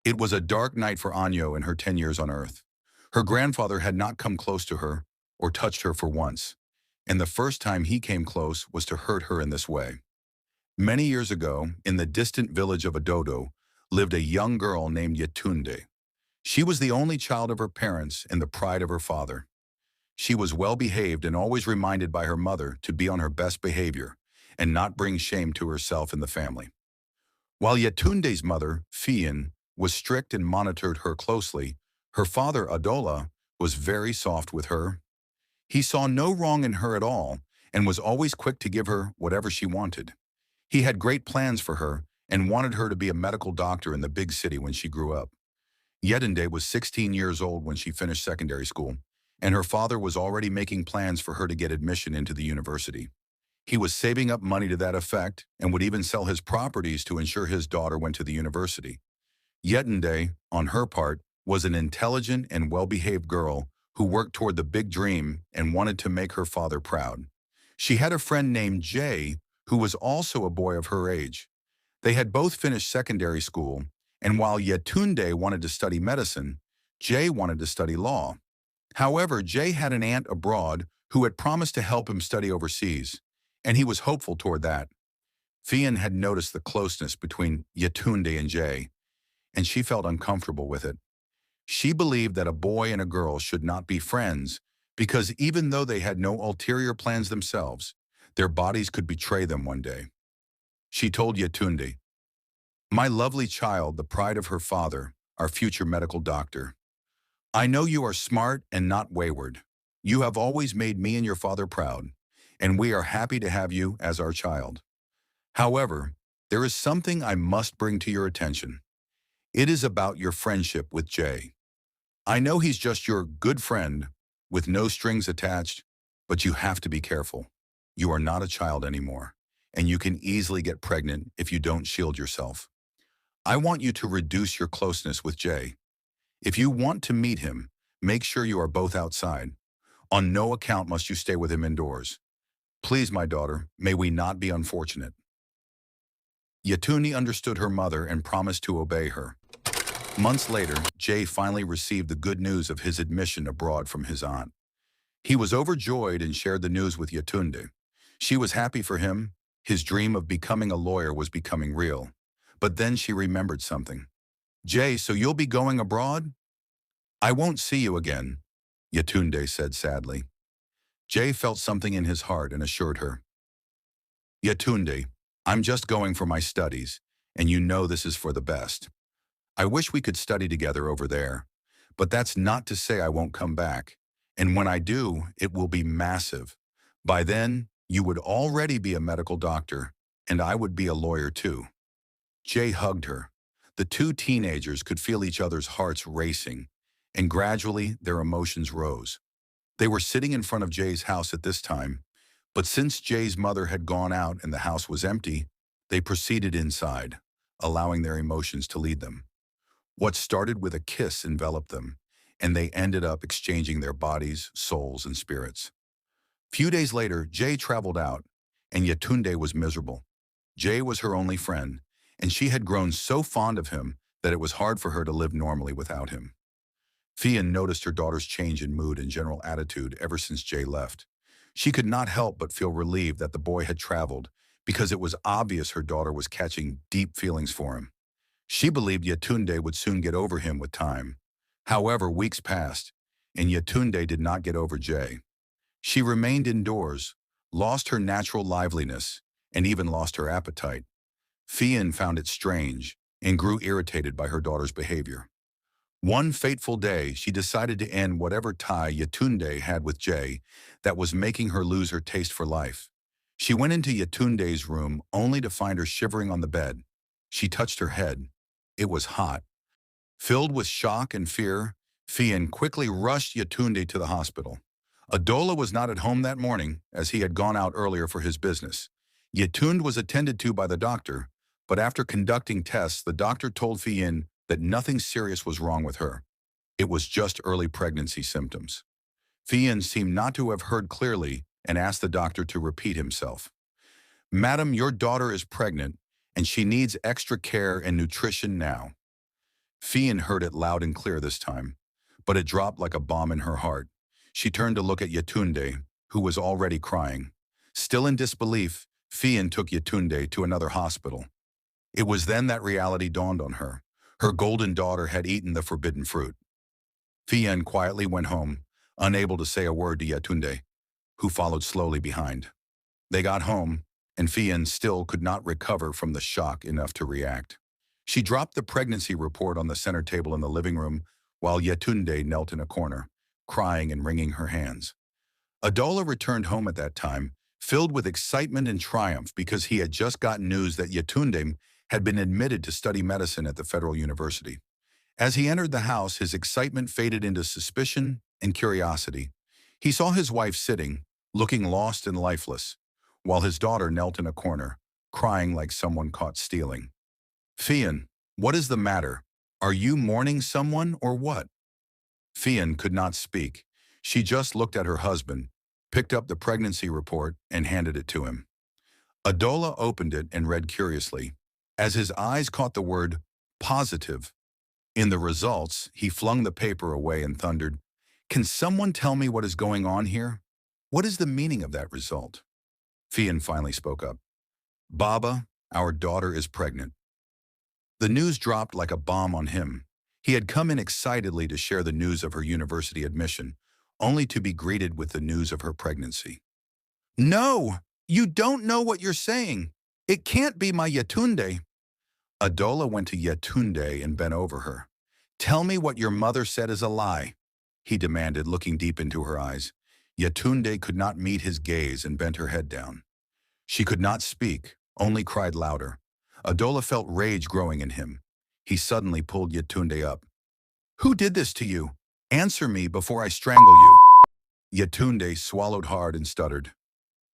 It was a dark night for Anyo in her 10 years on Earth. Her grandfather had not come close to her or touched her for once, and the first time he came close was to hurt her in this way. Many years ago, in the distant village of Adodo, lived a young girl named Yatunde. She was the only child of her parents and the pride of her father. She was well behaved and always reminded by her mother to be on her best behavior and not bring shame to herself and the family. While Yatunde's mother, Fian, was strict and monitored her closely, her father, Adola, was very soft with her. He saw no wrong in her at all and was always quick to give her whatever she wanted. He had great plans for her and wanted her to be a medical doctor in the big city when she grew up. Yetunde was 16 years old when she finished secondary school, and her father was already making plans for her to get admission into the university. He was saving up money to that effect and would even sell his properties to ensure his daughter went to the university. Yetunde, on her part, was an intelligent and well-behaved girl who worked toward the big dream and wanted to make her father proud. She had a friend named Jay, who was also a boy of her age. They had both finished secondary school, and while Yetunde wanted to study medicine, Jay wanted to study law. However, Jay had an aunt abroad who had promised to help him study overseas, and he was hopeful toward that. Fian had noticed the closeness between Yetunde and Jay, and she felt uncomfortable with it. She believed that a boy and a girl should not be friends because even though they had no ulterior plans themselves, their bodies could betray them one day. She told Yatunde, "My lovely child, the pride of her father, our future medical doctor. I know you are smart and not wayward. You have always made me and your father proud, and we are happy to have you as our child. However, there is something I must bring to your attention. It is about your friendship with Jay. I know he's just your good friend with no strings attached, but you have to be careful. You are not a child anymore, and you can easily get pregnant if you don't shield yourself. I want you to reduce your closeness with Jay. If you want to meet him, make sure you are both outside. On no account must you stay with him indoors. Please, my daughter, may we not be unfortunate." Yatuni understood her mother and promised to obey her. Months later, Jay finally received the good news of his admission abroad from his aunt. He was overjoyed and shared the news with Yatunde. She was happy for him. His dream of becoming a lawyer was becoming real. But then she remembered something. "Jay, so you'll be going abroad?" "I won't see you again," Yatunde said sadly. Jay felt something in his heart and assured her, "Yatunde, I'm just going for my studies, and you know this is for the best. I wish we could study together over there, but that's not to say I won't come back. And when I do, it will be massive. By then, you would already be a medical doctor, and I would be a lawyer too." Jay hugged her. The two teenagers could feel each other's hearts racing, and gradually their emotions rose. They were sitting in front of Jay's house at this time, but since Jay's mother had gone out and the house was empty, they proceeded inside, allowing their emotions to lead them. What started with a kiss enveloped them, and they ended up exchanging their bodies, souls, and spirits. Few days later, Jay traveled out, and Yatunde was miserable. Jay was her only friend, and she had grown so fond of him that it was hard for her to live normally without him. Fian noticed her daughter's change in mood and general attitude ever since Jay left. She could not help but feel relieved that the boy had traveled because it was obvious her daughter was catching deep feelings for him. She believed Yatunde would soon get over him with time. However, weeks passed, and Yatunde did not get over Jay. She remained indoors, lost her natural liveliness, and even lost her appetite. Fian found it strange and grew irritated by her daughter's behavior. One fateful day, she decided to end whatever tie Yatunde had with Jay that was making her lose her taste for life. She went into Yatunde's room only to find her shivering on the bed. She touched her head. It was hot. Filled with shock and fear, Fian quickly rushed Yatunde to the hospital. Adola was not at home that morning, as he had gone out earlier for his business. Yatunde was attended to by the doctor, but after conducting tests, the doctor told Fian that nothing serious was wrong with her. It was just early pregnancy symptoms. Fian seemed not to have heard clearly and asked the doctor to repeat himself. "Madam, your daughter is pregnant, and she needs extra care and nutrition now." Fian heard it loud and clear this time, but it dropped like a bomb in her heart. She turned to look at Yatunde, who was already crying. Still in disbelief, Fian took Yatunde to another hospital. It was then that reality dawned on her. Her golden daughter had eaten the forbidden fruit. Fian quietly went home, unable to say a word to Yatunde, who followed slowly behind. They got home, and Fian still could not recover from the shock enough to react. She dropped the pregnancy report on the center table in the living room while Yatunde knelt in a corner, crying and wringing her hands. Adola returned home at that time, filled with excitement and triumph because he had just gotten news that Yatunde had been admitted to study medicine at the Federal University. As he entered the house, his excitement faded into suspicion and curiosity. He saw his wife sitting, looking lost and lifeless, while his daughter knelt in a corner, crying like someone caught stealing. "Fian, what is the matter? Are you mourning someone or what?" Fian could not speak. She just looked at her husband, picked up the pregnancy report, and handed it to him. Adola opened it and read curiously. As his eyes caught the word positive in the results, he flung the paper away and thundered, "Can someone tell me what is going on here? What is the meaning of that result?" Fian finally spoke up. "Baba, our daughter is pregnant." The news dropped like a bomb on him. He had come in excitedly to share the news of her university admission, only to be greeted with the news of her pregnancy. "No, you don't know what you're saying. It can't be my Yatunde." Adola went to Yatunde and bent over her. "Tell me what your mother said is a lie," he demanded, looking deep into her eyes. Yatunde could not meet his gaze and bent her head down. She could not speak, only cried louder. Adola felt rage growing in him. He suddenly pulled Yatunde up. "Who did this to you? Answer me before I strangle you." Yatunde swallowed hard and stuttered.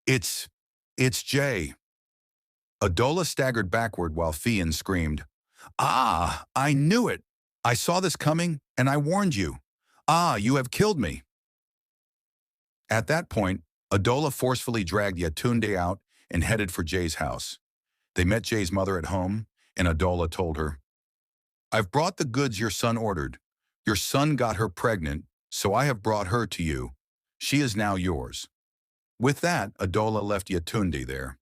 It's Jay." Adola staggered backward while Fian screamed, "Ah, I knew it! I saw this coming, and I warned you. Ah, you have killed me." At that point, Adola forcefully dragged Yatunde out and headed for Jay's house. They met Jay's mother at home, and Adola told her, "I've brought the goods your son ordered. Your son got her pregnant, so I have brought her to you. She is now yours." With that, Adola left Yatunde there.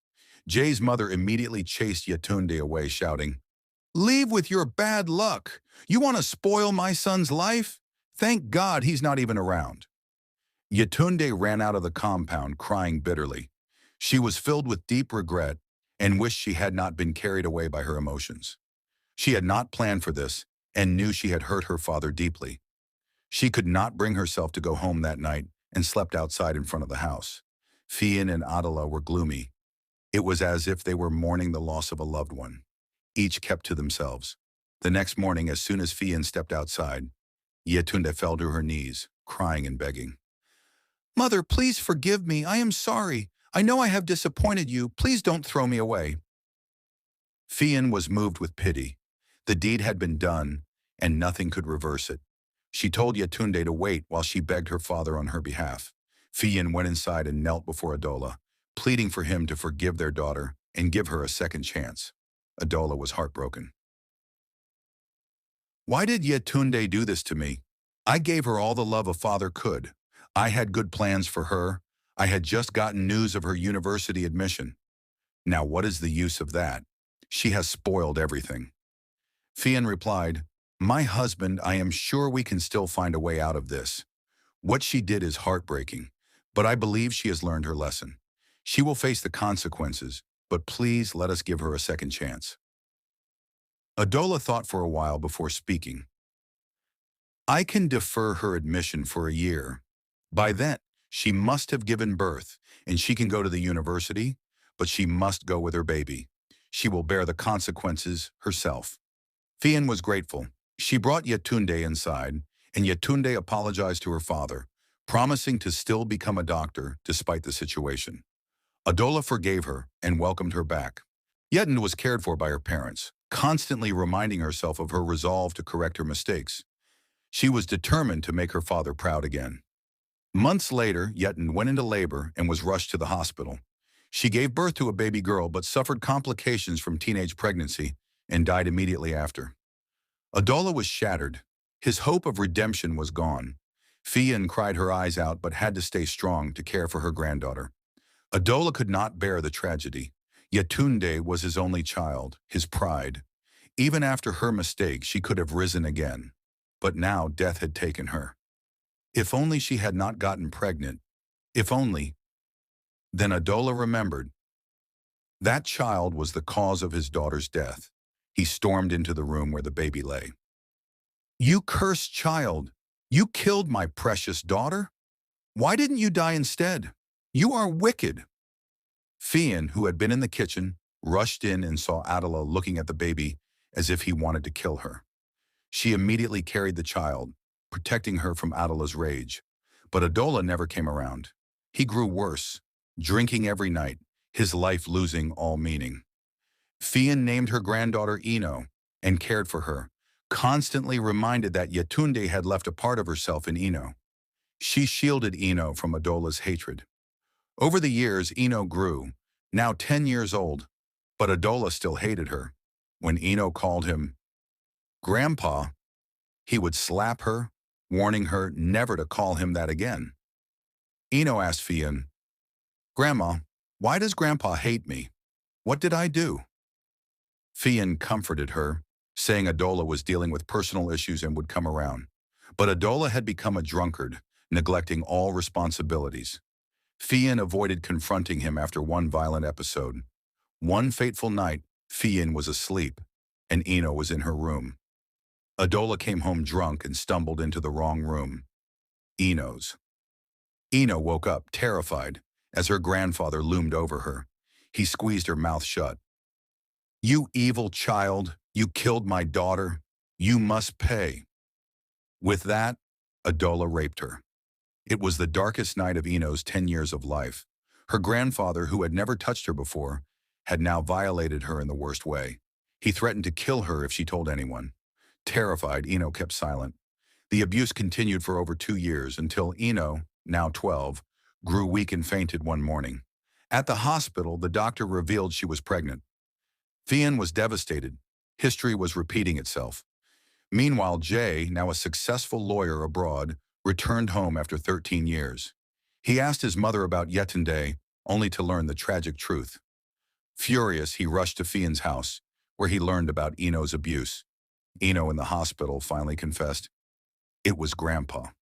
Jay's mother immediately chased Yatunde away, shouting, "Leave with your bad luck! You want to spoil my son's life? Thank God he's not even around." Yatunde ran out of the compound, crying bitterly. She was filled with deep regret and wished she had not been carried away by her emotions. She had not planned for this and knew she had hurt her father deeply. She could not bring herself to go home that night and slept outside in front of the house. Fian and Adola were gloomy. It was as if they were mourning the loss of a loved one. Each kept to themselves. The next morning, as soon as Fian stepped outside, Yatunde fell to her knees, crying and begging. "Mother, please forgive me. I am sorry. I know I have disappointed you. Please don't throw me away." Fian was moved with pity. The deed had been done, and nothing could reverse it. She told Yatunde to wait while she begged her father on her behalf. Fian went inside and knelt before Adola, pleading for him to forgive their daughter and give her a second chance. Adola was heartbroken. "Why did Yatunde do this to me? I gave her all the love a father could. I had good plans for her. I had just gotten news of her university admission. Now what is the use of that? She has spoiled everything." Fian replied, "My husband, I am sure we can still find a way out of this. What she did is heartbreaking, but I believe she has learned her lesson. She will face the consequences, but please let us give her a second chance." Adola thought for a while before speaking. "I can defer her admission for a year. By then, she must have given birth, and she can go to the university, but she must go with her baby. She will bear the consequences herself." Fian was grateful. She brought Yatunde inside, and Yatunde apologized to her father, promising to still become a doctor despite the situation. Adola forgave her and welcomed her back. Yatunde was cared for by her parents, constantly reminding herself of her resolve to correct her mistakes. She was determined to make her father proud again. Months later, Yatunde went into labor and was rushed to the hospital. She gave birth to a baby girl but suffered complications from teenage pregnancy and died immediately after. Adola was shattered. His hope of redemption was gone. Fian cried her eyes out but had to stay strong to care for her granddaughter. Adola could not bear the tragedy. Yatunde was his only child, his pride. Even after her mistake, she could have risen again. But now death had taken her. If only she had not gotten pregnant. If only. Then Adola remembered. That child was the cause of his daughter's death. He stormed into the room where the baby lay. "You cursed child! You killed my precious daughter! Why didn't you die instead? You are wicked!" Fian, who had been in the kitchen, rushed in and saw Adola looking at the baby as if he wanted to kill her. She immediately carried the child, protecting her from Adola's rage. But Adola never came around. He grew worse, drinking every night, his life losing all meaning. Fian named her granddaughter Ino and cared for her, constantly reminded that Yatunde had left a part of herself in Ino. She shielded Ino from Adola's hatred. Over the years, Ino grew, now 10 years old, but Adola still hated her. When Ino called him Grandpa, he would slap her, warning her never to call him that again. Ino asked Fian, "Grandma, why does Grandpa hate me? What did I do?" Fian comforted her, saying Adola was dealing with personal issues and would come around. But Adola had become a drunkard, neglecting all responsibilities. Fian avoided confronting him after one violent episode. One fateful night, Fian was asleep, and Ino was in her room. Adola came home drunk and stumbled into the wrong room, Ino's. Ino woke up, terrified, as her grandfather loomed over her. He squeezed her mouth shut. "You evil child, you killed my daughter. You must pay." With that, Adola raped her. It was the darkest night of Ino's 10 years of life. Her grandfather, who had never touched her before, had now violated her in the worst way. He threatened to kill her if she told anyone. Terrified, Ino kept silent. The abuse continued for over 2 years until Ino, now 12, grew weak and fainted one morning. At the hospital, the doctor revealed she was pregnant. Fian was devastated. History was repeating itself. Meanwhile, Jay, now a successful lawyer abroad, returned home after 13 years. He asked his mother about Yatunde, only to learn the tragic truth. Furious, he rushed to Fian's house, where he learned about Ino's abuse. Ino in the hospital finally confessed. It was Grandpa.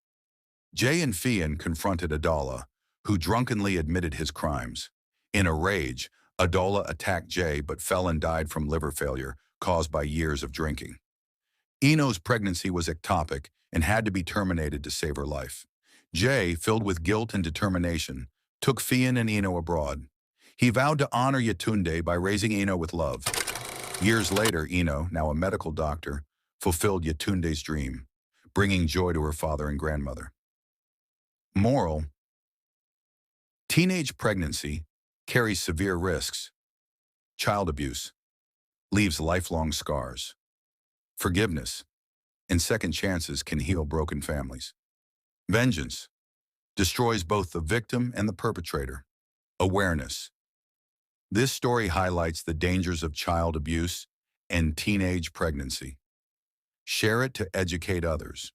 Jay and Fian confronted Adola, who drunkenly admitted his crimes. In a rage, Adola attacked Jay but fell and died from liver failure caused by years of drinking. Ino's pregnancy was ectopic and had to be terminated to save her life. Jay, filled with guilt and determination, took Fian and Ino abroad. He vowed to honor Yatunde by raising Ino with love. Years later, Ino, now a medical doctor, fulfilled Yatunde's dream, bringing joy to her father and grandmother. Moral: teenage pregnancy carries severe risks. Child abuse leaves lifelong scars. Forgiveness and second chances can heal broken families. Vengeance destroys both the victim and the perpetrator. Awareness: this story highlights the dangers of child abuse and teenage pregnancy. Share it to educate others.